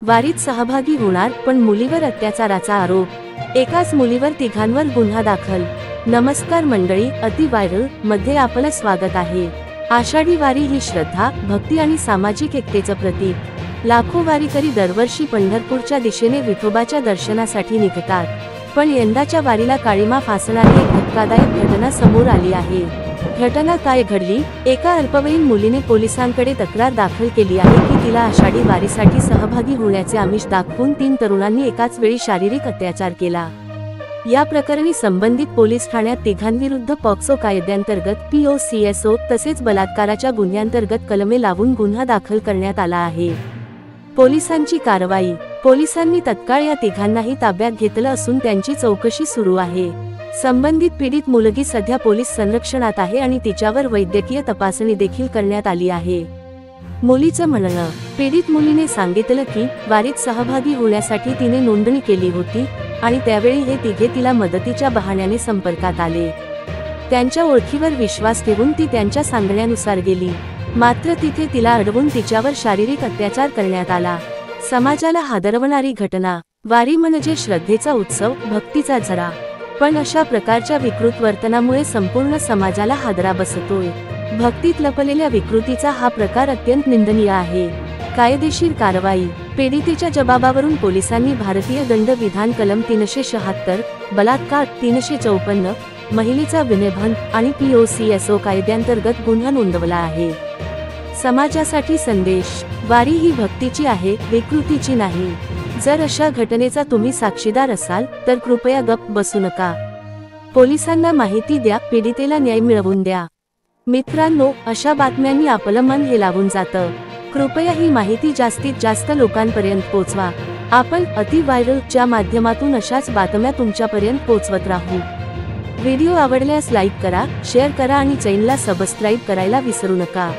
वारीत सहभागी होणार पण मुलीवर अत्याचाराचा आरोप, एकाच मुलीवर तिघांवर गुन्हा दाखल। नमस्कार मंडळी, अति व्हायरल मध्ये आपलं स्वागत आहे। आषाढी वारी ही श्रद्धा, भक्ती आणि सामाजिक एकतेचं प्रतीक। लाखो वारीकरी दरवर्षी पंढरपूरच्या दिशेने विठोबाच्या दर्शनासाठी निघतात, पण यंदाच्या वारीला काळीमा फासणारी एक धक्कादायक घटना समोर आली आहे। घटना काय घडली? एका अल्पवयीन मुलीने पोलिसांकडे तक्रार दाखल केली आहे की तिला आषाढी वारीसाठी सहभागी होण्याचे आमिष दाखवून 3 तरुणांनी एकाच वेळी शारीरिक अत्याचार केला। या प्रकरणी संबंधित पोलीस ठाण्यात तिघांविरुद्ध पॉक्सो कायद्यांतर्गत POCSO तसेच बलात्काराच्या गुन्ह्यांतर्गत कलमे लावून गुन्हा दाखल करण्यात आला आहे। पोलिसांची कारवाई। पोलिसांनी तत्काळ या तिघांनाही ताब्यात घेतलं असून त्यांची चौकशी सुरू आहे। संबंधित पीडित मुलगी सध्या पोलीस संरक्षणात आहे आणि तिच्यावर वैद्यकीय तपासणी देखील करण्यात आली आहे। मुलीचं म्हणणं, पीडित मुलीने सांगितलं की वारीत सहभागी होण्यासाठी तिने नोंदणी केली होती आणि त्यावेळी हे तिघे तिला मदतीच्या बहाण्याने संपर्कात आले। त्यांच्या ओळखीवर विश्वास ठेवून ती त्यांच्या सांगण्यानुसार गेली, मात्र तिथे तिला अडवून तिच्यावर शारीरिक अत्याचार करण्यात आला। समाजाला हादरवणारी घटना। वारी म्हणजे श्रद्धेचा उत्सव, भक्तीचा झरा, पण अशा प्रकारच्या विकृत वर्तनामुळे संपूर्ण समाजाला हादरा बसतोय। भक्तीत लपलेल्या विकृतीचा हा प्रकार अत्यंत निंदनीय आहे। कायदेशीर कारवाई। पीडितेच्या जबाबावरून पोलिसांनी भारतीय दंड विधान कलम 376, बलात्कार 354, महिलेचा विनयभंग आणि POCSO कायद्यांतर्गत गुन्हा नोंदवला आहे। समाजासाठी संदेश। वारी ही भक्तीची आहे, विकृतीची नाही। जर अशा घटनेचा तुम्ही साक्षीदार असाल तर कृपया गप्प बसू नका। पोलिसांना माहिती द्या, पीडितेला न्याय मिळवून द्या। मित्रांनो, अशा बातम्यांनी आपलं मन हेलावून जातं। कृपया ही माहिती जास्तीत जास्त लोकांपर्यंत पोहोचवा। आपण अति व्हायरल च्या माध्यमातून अशाच बातम्या तुमच्यापर्यंत पोहोचवत राहू। व्हिडिओ आवडल्यास लाईक करा, शेअर करा आणि चॅनलला सबस्क्राईब करायला विसरू नका।